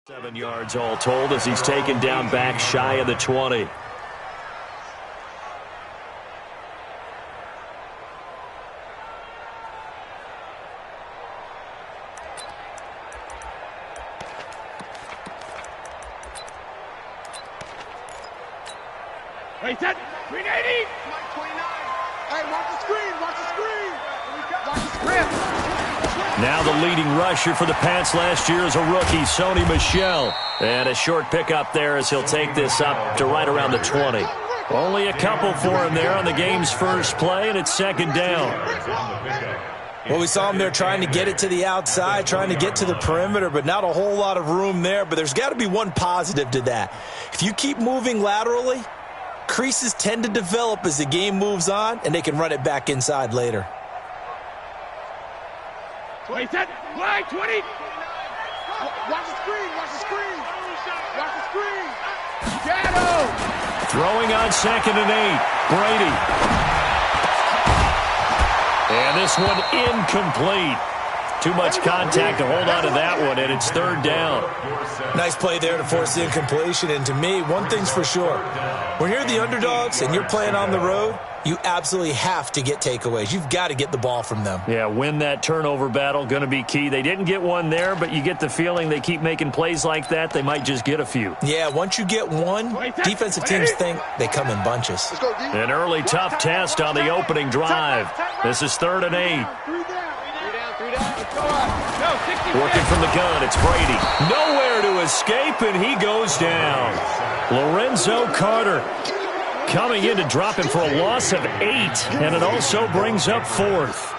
7 yards all told as he's taken down back shy of the 20. Hey, set, 380. Mike 29. Hey, watch the screen, watch the screen. Watch the script. Now the leading rusher for the Pats last year is a rookie, Sony Michel. And a short pickup there as he'll take this up to right around the 20. Only a couple for him there on the game's first play, and it's second down. Well, we saw him there trying to get it to the outside, trying to get to the perimeter, but not a whole lot of room there. But there's got to be one positive to that. If you keep moving laterally, creases tend to develop as the game moves on, and they can run it back inside later. Wait, set, play, 20. Watch the screen, watch the screen. Watch the screen. Shadow. Throwing on 2nd and 8. Brady. And this one incomplete. Too much contact to hold on to that one, and it's 3rd down. Nice play there to force the incompletion. And to me, one thing's for sure. When you're the underdogs and you're playing on the road, you absolutely have to get takeaways. You've got to get the ball from them. Yeah, win that turnover battle, going to be key. They didn't get one there, but you get the feeling they keep making plays like that, they might just get a few. Yeah, once you get one, defensive teams think they come in bunches. An early tough test on the opening drive. This is 3rd and 8. Working from the gun, it's Brady. Nowhere to escape, and he goes down. Lorenzo Carter coming in to drop him for a loss of 8, and it also brings up 4th.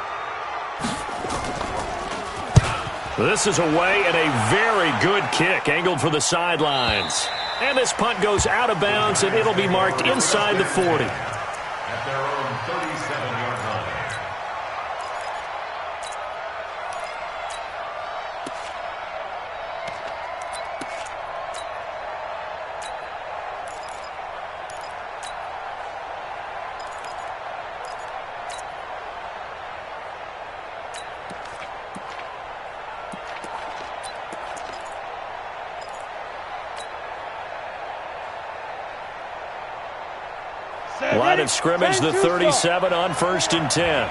This is away, and a very good kick angled for the sidelines. And this punt goes out of bounds, and it'll be marked inside the 40. At their own 37-yard line. Line of scrimmage, the 37 on 1st and 10.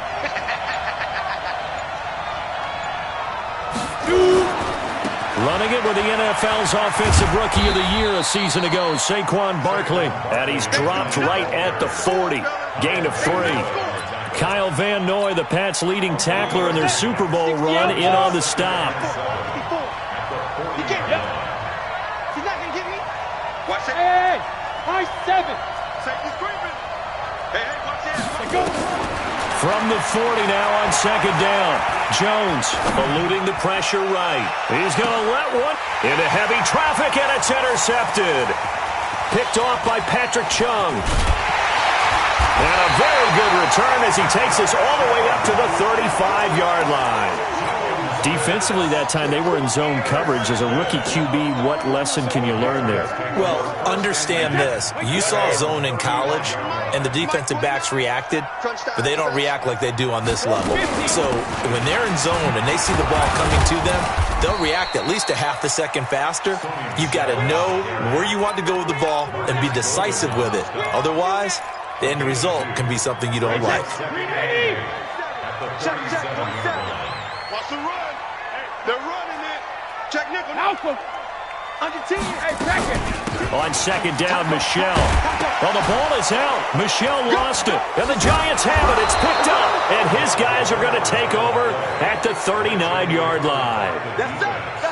Running it with the NFL's Offensive Rookie of the Year a season ago, Saquon Barkley. And he's dropped right at the 40. Gain of 3. Kyle Van Noy, the Pats' leading tackler in their Super Bowl run, in on the stop. He's not going to get me. Watch it. Hey, high 7. Safety screaming. Hey, watch it. From the 40 now on 2nd down. Jones eluding the pressure right. He's going to let one into heavy traffic, and it's intercepted. Picked off by Patrick Chung. And a very good return as he takes us all the way up to the 35-yard line. Defensively that time, they were in zone coverage. As a rookie QB, what lesson can you learn there? Well, understand this. You saw zone in college, and the defensive backs reacted, but they don't react like they do on this level. So when they're in zone and they see the ball coming to them, they'll react at least a half a second faster. You've got to know where you want to go with the ball and be decisive with it. Otherwise, the end result can be something you don't like. Watch the run. They're running it. Check nickel. Alpha. Under 10. Hey, second. On 2nd down, Michel. Well, the ball is out. Michel lost it. And the Giants have it. It's picked up. And his guys are going to take over at the 39-yard line.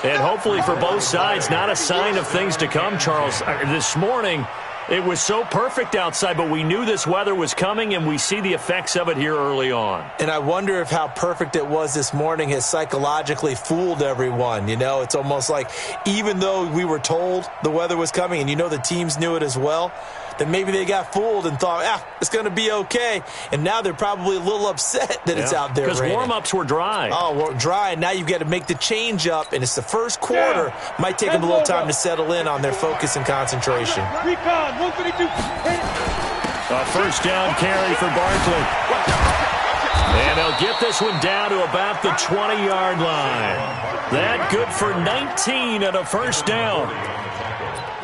And hopefully for both sides, not a sign of things to come, Charles. This morning, it was so perfect outside, but we knew this weather was coming, and we see the effects of it here early on. And I wonder if how perfect it was this morning has psychologically fooled everyone. You know, it's almost like even though we were told the weather was coming, and you know the teams knew it as well, then maybe they got fooled and thought, it's going to be okay. And now they're probably a little upset that it's out there because raining. Warm-ups were dry. Oh, well, dry, and now you've got to make the change up, and it's the first quarter. Might take them a little time to settle in on their focus and concentration. Recon, 132. A 1st down carry for Barkley. And they'll get this one down to about the 20-yard line. That good for 19 and a first down.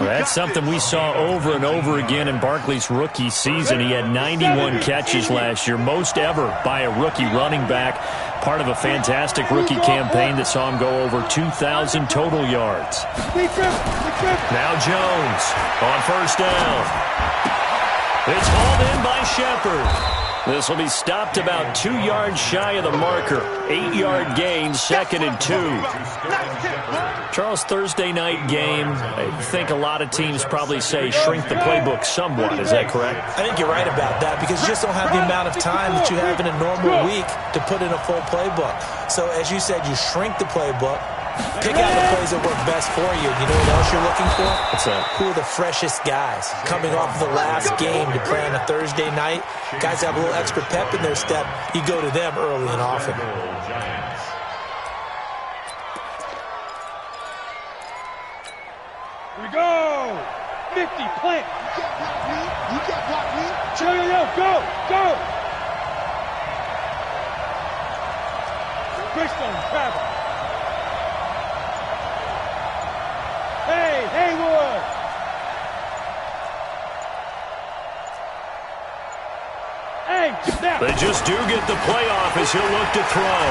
Well, that's something we saw over and over again in Barkley's rookie season. He had 91 catches last year, most ever by a rookie running back, part of a fantastic rookie campaign that saw him go over 2,000 total yards. Now Jones on first down. It's hauled in by Shepard. This will be stopped about 2 yards shy of the marker. 8-yard gain, 2nd and 2. Charles, Thursday night game, I think a lot of teams probably say shrink the playbook somewhat. Is that correct? I think you're right about that because you just don't have the amount of time that you have in a normal week to put in a full playbook. So as you said, you shrink the playbook. Pick out the plays that work best for you. You know what else you're looking for? What's that? Who are the freshest guys? Coming off the last game to play on a Thursday night, guys have a little extra pep in their step. You go to them early and often. Here we go! 50, plant! You can't block me. Yo, go! Go! Bristol, travel. Hey, Haywood! Hey, snap! They just do get the playoff as he'll look to throw.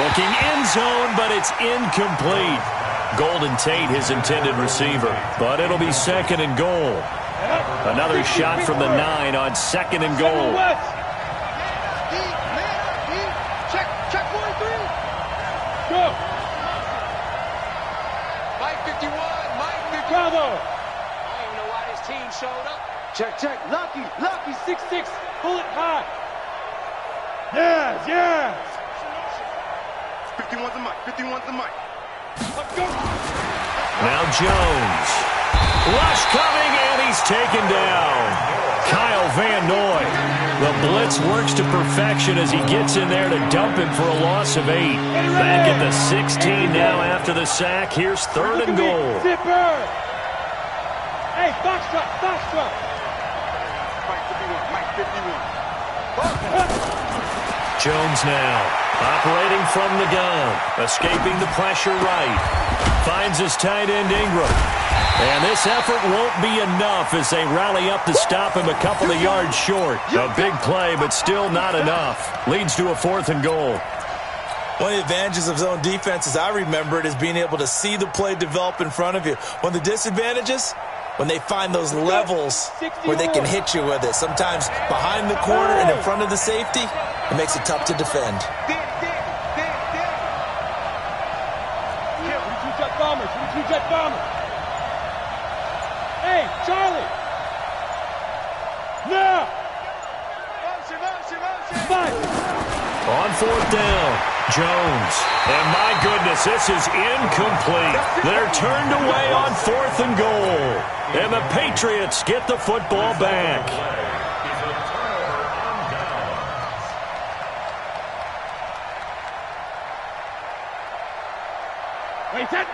Looking end zone, but it's incomplete. Golden Tate, his intended receiver. But it'll be 2nd and goal. Another shot from the 9 on 2nd and goal. Check 43. Go! Mike 51, Mike 51. Bravo! I don't even know why this team showed up. Check. Lucky, 6'6". Pull it high. Yes. 51's the mic, 51's the mic. Let's go. Now Jones. Rush coming, and he's taken down. Kyle Van Noy. The blitz works to perfection as he gets in there to dump him for a loss of 8. Back at the 16 now after the sack. Here's 3rd and goal. Zipper. Hey, Foxtrot. Mike 51. Jones now operating from the gun. Escaping the pressure right. Finds his tight end Ingram. And this effort won't be enough as they rally up to stop him a couple of yards short. A big play, but still not enough. Leads to a 4th and goal. One of the advantages of zone defense, as I remember it, is being able to see the play develop in front of you. One of the disadvantages, when they find those levels where they can hit you with it. Sometimes behind the corner and in front of the safety, it makes it tough to defend. Jet bombers. Hey, Charlie. Now. Motion. On 4th down, Jones. And my goodness, this is incomplete. They're turned away on 4th and goal. And the Patriots get the football back.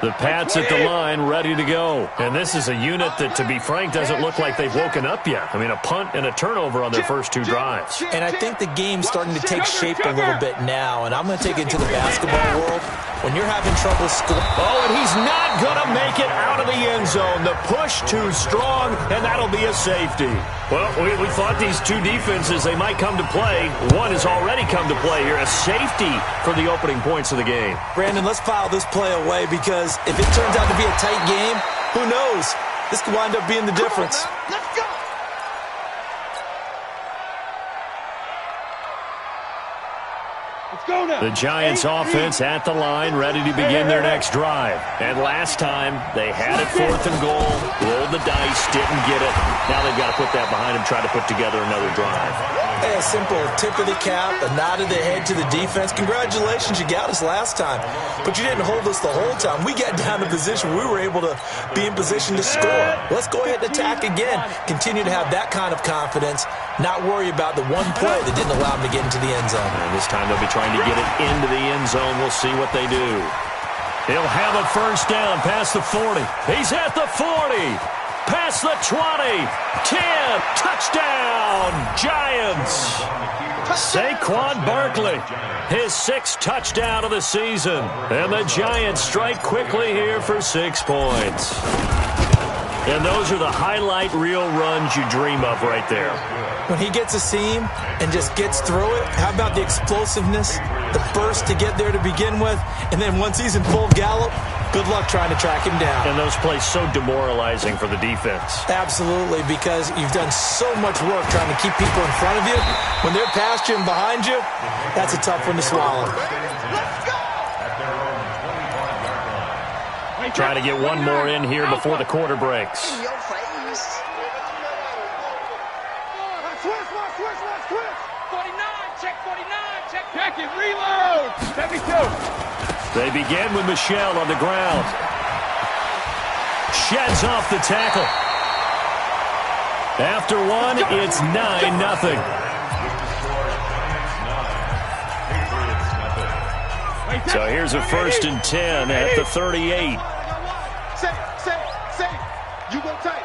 The Pats at the line, ready to go. And this is a unit that, to be frank, doesn't look like they've woken up yet. I mean, a punt and a turnover on their first 2 drives. And I think the game's starting to take shape a little bit now. And I'm going to take it to the basketball world. When you're having trouble scoring. Oh, and he's not going to make it out of the end zone. The push too strong, and that'll be a safety. Well, we thought these 2 defenses, they might come to play. One has already come to play here. A safety for the opening points of the game. Brandon, let's file this play away because if it turns out to be a tight game, who knows? This could wind up being the difference. Let's go. The Giants offense at the line, ready to begin their next drive. And last time, they had it 4th and goal, rolled the dice, didn't get it. Now they've got to put that behind them, try to put together another drive. Hey, a simple tip of the cap, a nod of the head to the defense. Congratulations, you got us last time. But you didn't hold us the whole time. We got down to position. We were able to be in position to score. Let's go ahead and attack again. Continue to have that kind of confidence. Not worry about the one play that didn't allow them to get into the end zone. And this time they'll be trying to get it into the end zone. We'll see what they do. He'll have a first down past the 40. He's at the 40. Past the 20. 10. Touchdown, Giants. Saquon Barkley, his 6th touchdown of the season. And the Giants strike quickly here for 6 points. And those are the highlight reel runs you dream of right there. When he gets a seam and just gets through it, how about the explosiveness, the burst to get there to begin with, and then once he's in full gallop, good luck trying to track him down. And those plays so demoralizing for the defense. Absolutely, because you've done so much work trying to keep people in front of you. When they're past you and behind you, that's a tough one to swallow. Trying to get one more in here before the quarter breaks. Switch. Check 49. Check it. Reload. 72. They begin with Michel on the ground. Sheds off the tackle. After one, it's 9-0. So here's a 1st and 10 at the 38. Say. You go tight.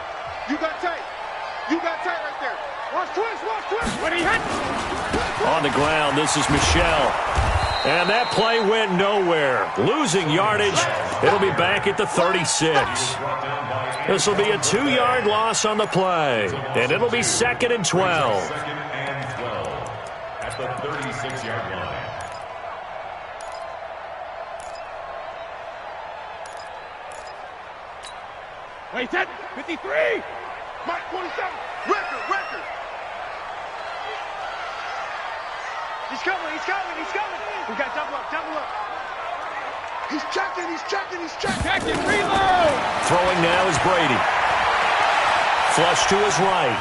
You got tight right there. Watch twist. When he hit. On the ground, this is Michel. And that play went nowhere. Losing yardage. It'll be back at the 36. This will be a 2-yard loss on the play. And it'll be 2nd and 12. At the 36-yard line. Wait, that 53. Mike 27. Record. He's coming. We got double up. He's checking. Check it. Reload. Throwing now is Brady. Flush to his right.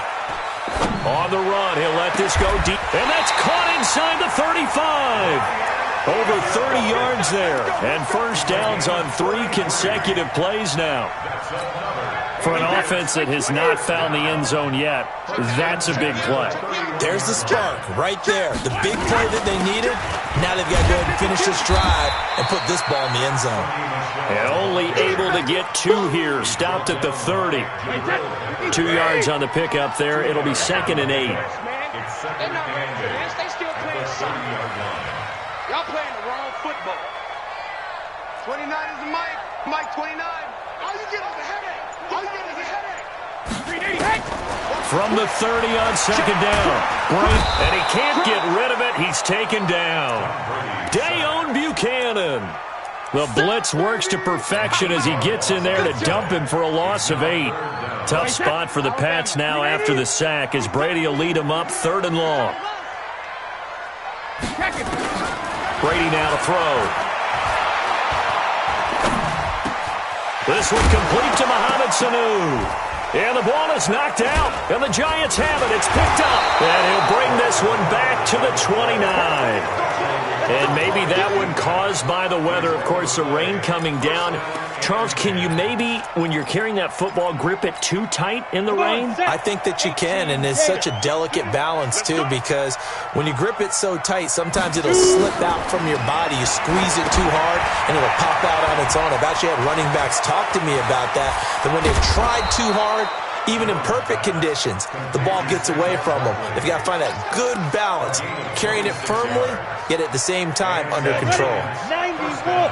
On the run, he'll let this go deep. And that's caught inside the 35. Over 30 yards there. And first downs on 3 consecutive plays now. For an offense that has not found the end zone yet, that's a big play. There's the spark right there. The big play that they needed. Now they've got to go ahead and finish this drive and put this ball in the end zone. And only able to get 2 here. Stopped at the 30. 2 yards on the pickup there. It'll be 2nd and 8. They're not ready for this. They still playing soccer. Y'all playing the wrong football. 29 is the Mike. Mike 29. All you get is a headache. From the 30 on 2nd down. And he can't get rid of it. He's taken down. Dayon Buchanan. The blitz works to perfection as he gets in there to dump him for a loss of 8. Tough spot for the Pats now after the sack as Brady will lead him up 3rd and long. Brady now to throw. This one complete to Mohamed Sanu. And the ball is knocked out. And the Giants have it. It's picked up. And he'll bring this one back to the 29. And maybe that one caused by the weather. Of course, the rain coming down. Charles, can you maybe, when you're carrying that football, grip it too tight in the rain? I think that you can, and it's such a delicate balance, too, because when you grip it so tight, sometimes it'll slip out from your body. You squeeze it too hard, and it'll pop out on its own. I've actually had running backs talk to me about that when they've tried too hard, even in perfect conditions, the ball gets away from them. They've got to find that good balance, carrying it firmly, yet at the same time under control.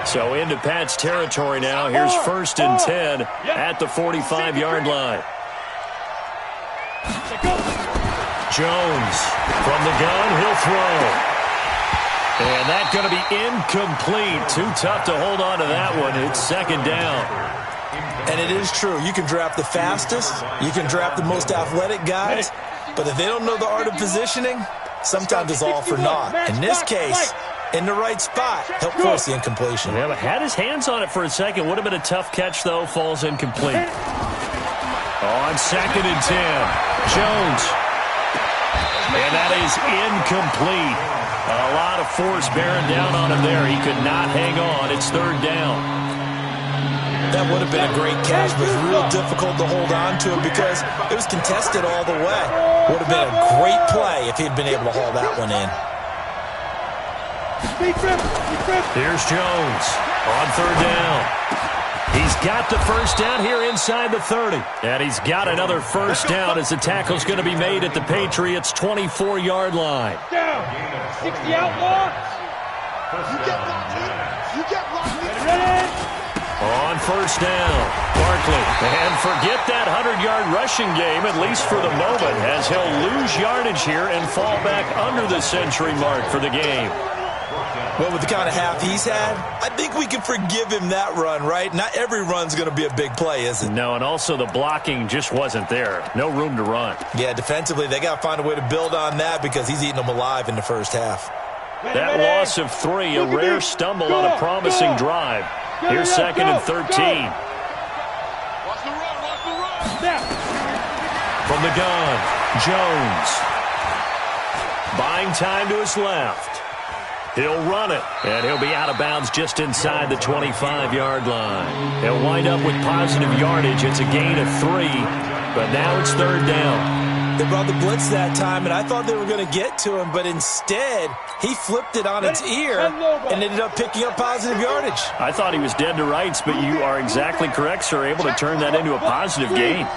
So into Pat's territory now. Here's 1st and 10 at the 45-yard line. Jones from the gun. He'll throw. And that's going to be incomplete. Too tough to hold on to that one. It's 2nd down. And it is true. You can draft the fastest. You can draft the most athletic guys. But if they don't know the art of positioning, sometimes it's all for naught. In this case, in the right spot, help force the incompletion. Yeah, but had his hands on it for a second. Would have been a tough catch, though. Falls incomplete. On 2nd and 10. Jones. And that is incomplete. A lot of force bearing down on him there. He could not hang on. It's 3rd down. That would have been a great catch, but it's real difficult to hold on to it because it was contested all the way. Would have been a great play if he'd been able to haul that one in. Here's Jones on 3rd down. He's got the first down here inside the 30. And he's got another first down as the tackle's going to be made at the Patriots' 24-yard line. Down. 60 outlaws. You get blocked. You get blocked. Ready? On first down, Barkley. And forget that 100-yard rushing game, at least for the moment, as he'll lose yardage here and fall back under the century mark for the game. Well, with the kind of half he's had, I think we can forgive him that run, right? Not every run's going to be a big play, is it? No, and also the blocking just wasn't there. No room to run. Yeah, defensively, they got to find a way to build on that because he's eating them alive in the first half. That loss of 3, a rare stumble on a promising drive. Here's 2nd and 13. Watch the run, watch the run. From the gun, Jones. Buying time to his left. He'll run it, and he'll be out of bounds just inside the 25-yard line. He'll wind up with positive yardage. It's a gain of 3, but now it's 3rd down. They brought the blitz that time, and I thought they were going to get to him, but instead, he flipped it on its ear and ended up picking up positive yardage. I thought he was dead to rights, but you are exactly correct, sir, able to turn that into a positive gain.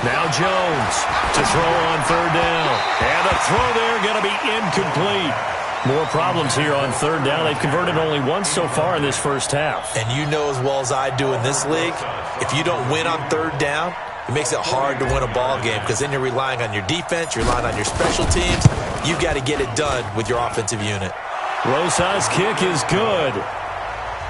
Now Jones to throw on 3rd down. And the throw there going to be incomplete. More problems here on 3rd down. They've converted only once so far in this first half. And you know as well as I do in this league, if you don't win on 3rd down, it makes it hard to win a ball game because then you're relying on your defense, you're relying on your special teams. You've got to get it done with your offensive unit. Rosas' kick is good.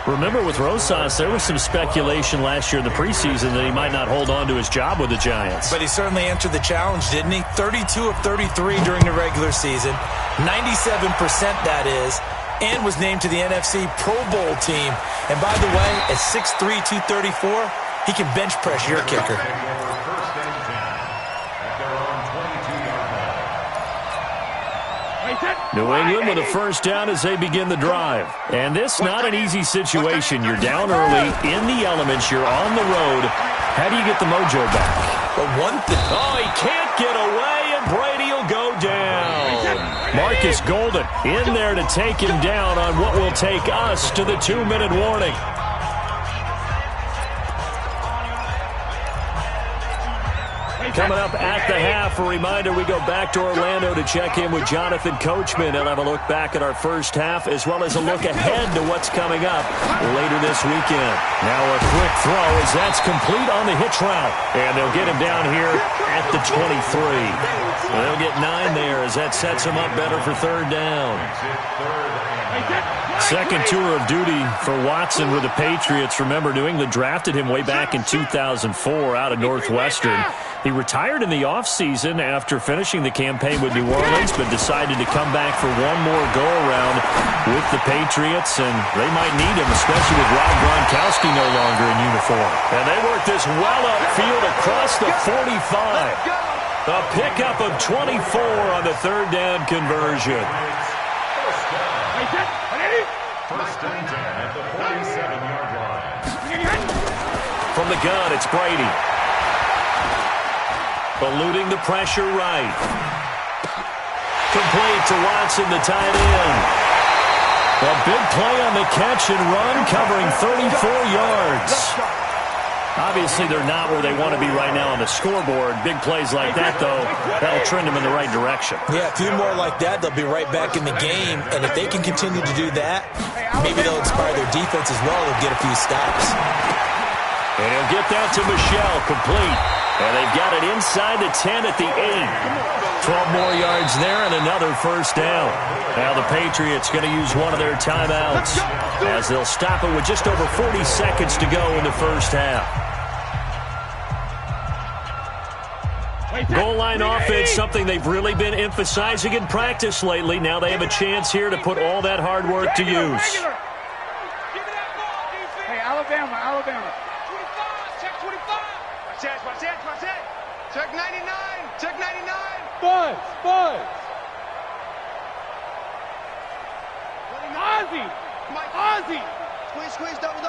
Remember, with Rosas, there was some speculation last year in the preseason that he might not hold on to his job with the Giants. But he certainly answered the challenge, didn't he? 32 of 33 during the regular season, 97% that is, and was named to the NFC Pro Bowl team. And by the way, at 6'3", 234, he can bench press your kicker. New England with a first down as they begin the drive. And this not an easy situation. You're down early, in the elements, you're on the road. How do you get the mojo back? But one thing... Oh, he can't get away, and Brady will go down. Marcus Golden in there to take him down on what will take us to the 2-minute warning. Coming up at the half, a reminder, we go back to Orlando to check in with Jonathan Coachman. He'll have a look back at our first half as well as a look ahead to what's coming up later this weekend. Now a quick throw as that's complete on the hitch route. And they'll get him down here at the 23. They'll get 9 there as that sets him up better for 3rd down. Second tour of duty for Watson with the Patriots. Remember, New England drafted him way back in 2004 out of Northwestern. He retired in the offseason after finishing the campaign with New Orleans, but decided to come back for one more go-around with the Patriots, and they might need him, especially with Rob Gronkowski no longer in uniform. And they work this well upfield across the 45. A pickup of 24 on the 3rd down conversion. First and 10 at the 47-yard line. From the gun, it's Brady. Eluding the pressure right. Complete to Watson, the tight end. A big play on the catch and run, covering 34 yards. Obviously, they're not where they want to be right now on the scoreboard. Big plays like that, though, that'll trend them in the right direction. Yeah, a few more like that, they'll be right back in the game. And if they can continue to do that, maybe they'll inspire their defense as well. They'll get a few stops. And he'll get that to Michelle, complete. And they've got it inside the 10 at the 8. 12 more yards there and another first down. Now the Patriots going to use one of their timeouts as they'll stop it with just over 40 seconds to go in the first half. Goal line offense, something they've really been emphasizing in practice lately. Now they have a chance here to put all that hard work to use. Hey, Alabama. 25, check 25. Watch it. Check 99. Buzz. Ozzy. Squeeze, double.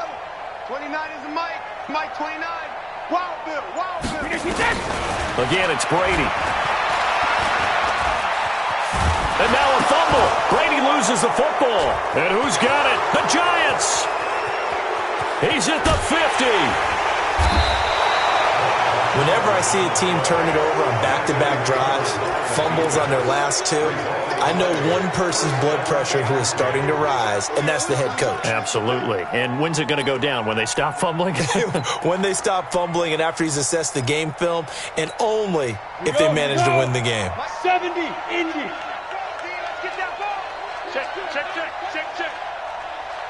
29 is the Mike. Mike 29. Wild Bill. Again, it's Brady. And now a fumble. Brady loses the football. And who's got it? The Giants. He's at the 50. Whenever I see a team turn it over on back-to-back drives, fumbles on their last two, I know one person's blood pressure who is starting to rise, and that's the head coach. Absolutely. And when's it going to go down? When they stop fumbling? When they stop fumbling and after he's assessed the game film, and only if they manage to win the game. 70, Indy. Check.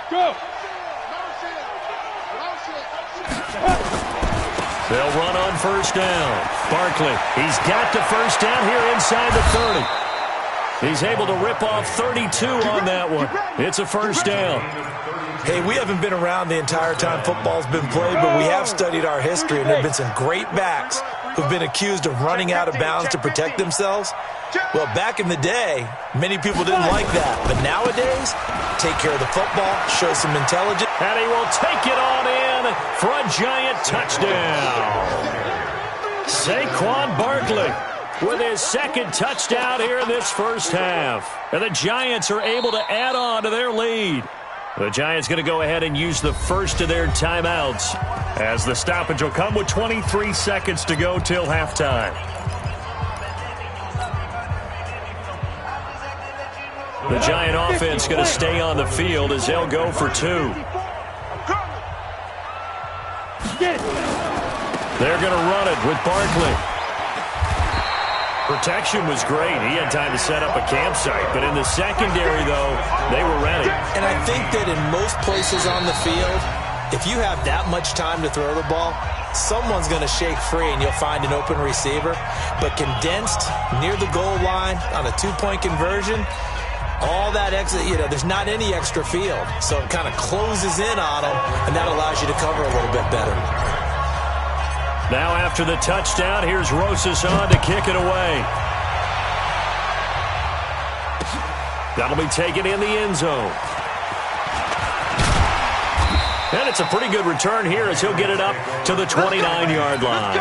Go. They'll run on first down. Barkley, he's got the first down here inside the 30. He's able to rip off 32 on that one. It's a first down. Hey, we haven't been around the entire time football's been played, but we have studied our history, and there have been some great backs who've been accused of running out of bounds to protect themselves. Well, back in the day, many people didn't like that. But nowadays, take care of the football, show some intelligence. And he will take it on in for a Giant touchdown. Saquon Barkley with his second touchdown here in this first half. And the Giants are able to add on to their lead. The Giants going to go ahead and use the first of their timeouts, as the stoppage will come with 23 seconds to go till halftime. The Giant offense going to stay on the field as they'll go for two. They're going to run it with Barkley. Protection was great. He had time to set up a campsite. But in the secondary, though, they were ready. And I think that in most places on the field, if you have that much time to throw the ball, someone's going to shake free and you'll find an open receiver. But condensed near the goal line on a two-point conversion, all that extra, there's not any extra field. So it kind of closes in on them, and that allows you to cover a little bit better. Now after the touchdown, here's Rosas on to kick it away. That'll be taken in the end zone. And it's a pretty good return here as he'll get it up to the 29-yard line.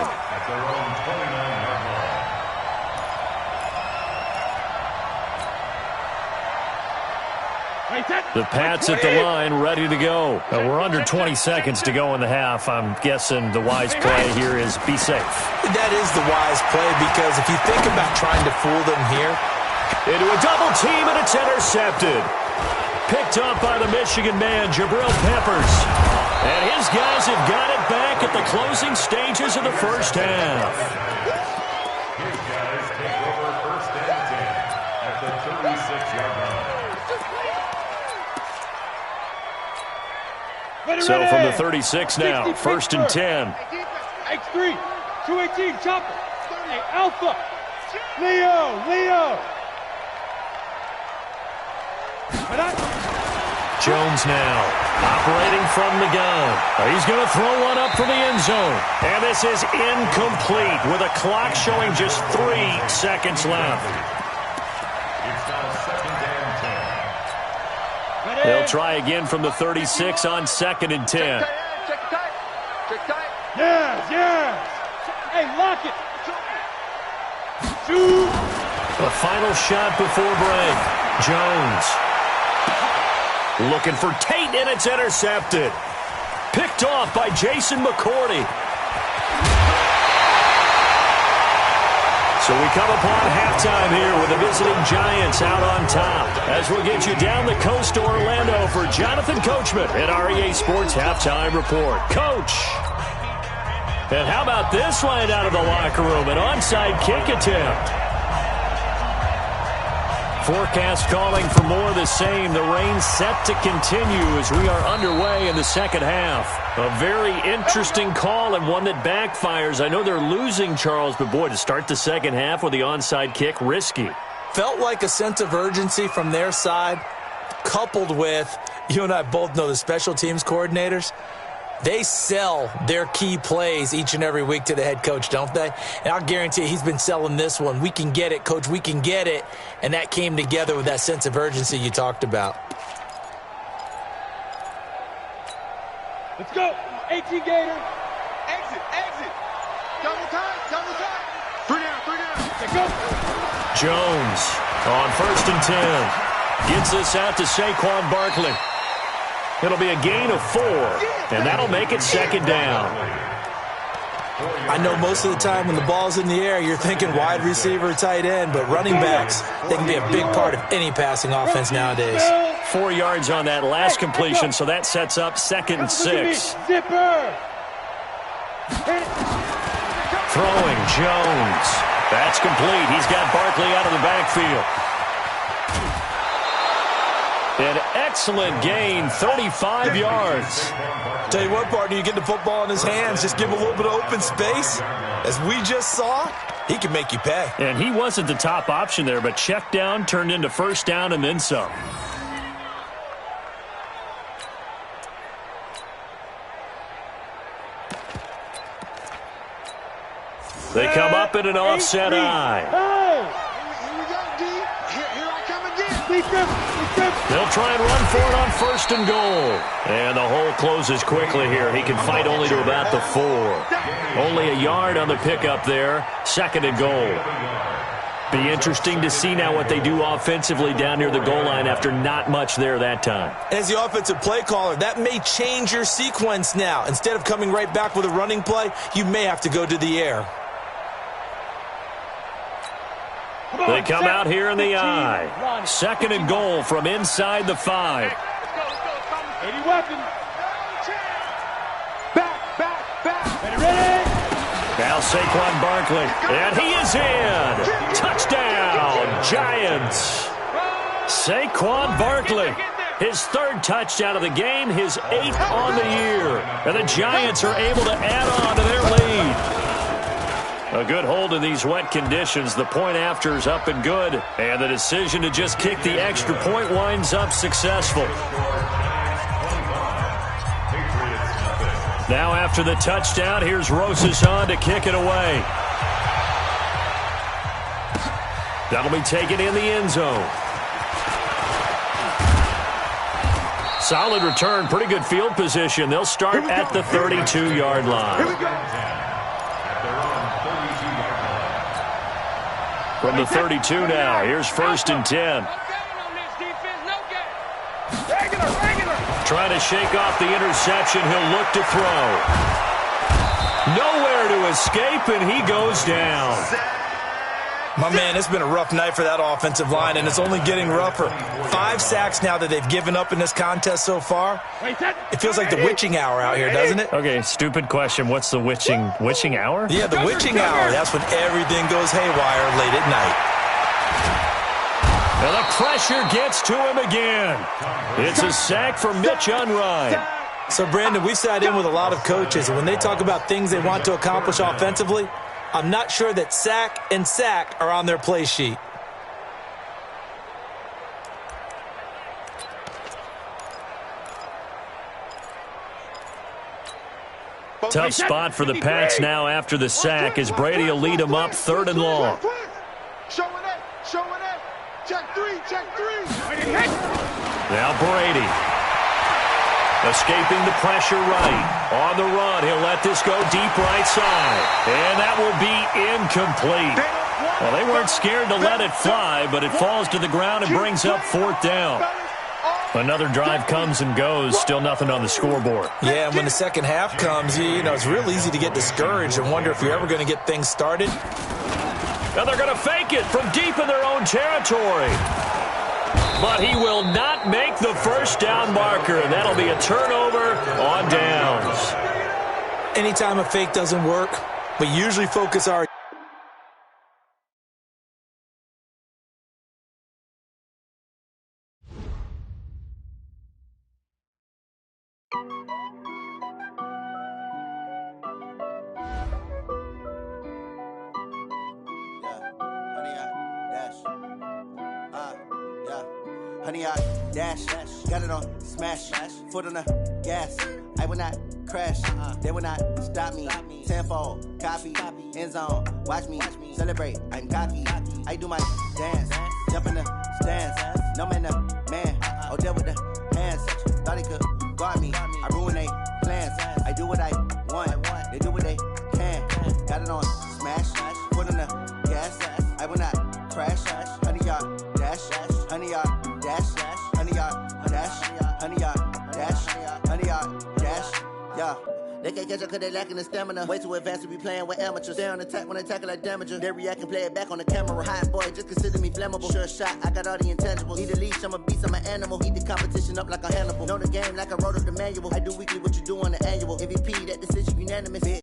The Pats at the line, ready to go. We're under 20 seconds to go in the half. I'm guessing the wise play here is be safe. That is the wise play, because if you think about trying to fool them here. Into a double team, and it's intercepted. Picked up by the Michigan man, Jabril Peppers. And his guys have got it back at the closing stages of the first half. His guys take over first and 10 at the 36-yard line. So from the 36 now, first and 10. X3, 218, chopper. Hey, Alpha. Leo. Jones now, operating from the gun. He's going to throw one up for the end zone. And this is incomplete with a clock showing just 3 seconds left. It's now second and 10. They'll try again from the 36 on second and 10. Check tight. Yes. Hey, lock it. Shoot. The final shot before break. Jones. Looking for Tate, and it's intercepted. Picked off by Jason McCourty. So we come upon halftime here with the visiting Giants out on top. As we'll get you down the coast to Orlando for Jonathan Coachman at REA Sports Halftime Report. Coach. And how about this right out of the locker room? An onside kick attempt. Forecast calling for more of the same. The rain set to continue as we are underway in the second half. A very interesting call and one that backfires. I know they're losing, Charles, but boy, to start the second half with the onside kick, risky. Felt like a sense of urgency from their side, coupled with, you and I both know the special teams coordinators. They sell their key plays each and every week to the head coach, don't they? And I'll guarantee you he's been selling this one. We can get it, coach, we can get it. And that came together with that sense of urgency you talked about. Let's go. 18 Gator. Exit. Double time. 3 down. Let's go. Jones on first and 10. Gets this out to Saquon Barkley. It'll be a gain of 4, and that'll make it 2nd down. I know most of the time when the ball's in the air, you're thinking wide receiver, tight end, but running backs, they can be a big part of any passing offense nowadays. 4 yards on that last completion, so that sets up 2nd and 6. Throwing Jones. That's complete. He's got Barkley out of the backfield. An excellent gain, 35 yards. Tell you what, partner, you get the football in his hands, just give him a little bit of open space. As we just saw, he can make you pay. And he wasn't the top option there, but check down turned into 1st down and then some. They come up in an offset eye. Here we go, D. Here I come again. They'll try and run for it on 1st and goal. And the hole closes quickly here. He can fight only to about the 4. Only a yard on the pickup there. 2nd and goal. Be interesting to see now what they do offensively down near the goal line after not much there that time. As the offensive play caller, that may change your sequence now. Instead of coming right back with a running play, you may have to go to the air. They come out here in the eye. 2nd and goal from inside the 5. Eddie Weapon. Back. Ready. Now Saquon Barkley. And he is in. Touchdown, Giants. Saquon Barkley. His 3rd touchdown of the game, his 8th on the year. And the Giants are able to add on to their lead. A good hold in these wet conditions. The point after is up and good. And the decision to just kick the extra point winds up successful. Now after the touchdown, here's Rosas on to kick it away. That'll be taken in the end zone. Solid return, pretty good field position. They'll start at the 32-yard line. Here we go. From the 32 now, here's 1st and 10. Trying to shake off the interception, he'll look to throw. Nowhere to escape, and he goes down. My man, it's been a rough night for that offensive line, and it's only getting rougher. 5 sacks now that they've given up in this contest so far. It feels like the witching hour out here, doesn't it? Okay, stupid question. What's the witching hour? Yeah, the witching hour. That's when everything goes haywire late at night. And the pressure gets to him again. It's a sack for Mitch Unrein. So, Brandon, we sat in with a lot of coaches, and when they talk about things they want to accomplish offensively, I'm not sure that sack and sack are on their play sheet. Tough spot for the Pats now after the sack as Brady will lead them up 3rd and long. Showing it. Check three. Now Brady. Escaping the pressure right. On the run, he'll let this go deep right side. And that will be incomplete. Well, they weren't scared to let it fly, but it falls to the ground and brings up 4th down. Another drive comes and goes, still nothing on the scoreboard. Yeah, and when the second half comes, you know, it's real easy to get discouraged and wonder if you're ever going to get things started. Now they're going to fake it from deep in their own territory. But he will not make the 1st down marker, and that'll be a turnover on downs. Anytime a fake doesn't work, we usually focus our... Honey, I dash, got it on smash, foot on the gas. I will not crash, they will not stop me. Tenfold, copy, end zone, watch me celebrate. I'm cocky, I do my dance, jump in the stands. No man, oh, deal with the hands. Thought he could guard me, I ruin they plans. I do what I want, they do what they can. Got it on smash, foot on the gas. I will not crash, honey, y'all dash, honey, y'all dash. Yeah. They can't catch up cause they lacking the stamina. Way too advanced to be playing with amateurs. Stay on attack when they tackle like damager. They react and play it back on the camera. Hot boy, just consider me flammable. Sure shot, I got all the intangibles. Need a leash, I'm a beast, I'm an animal. Heat the competition up like a Hannibal. Know the game like I wrote up the manual. I do weekly what you do on the annual. MVP, that decision unanimous.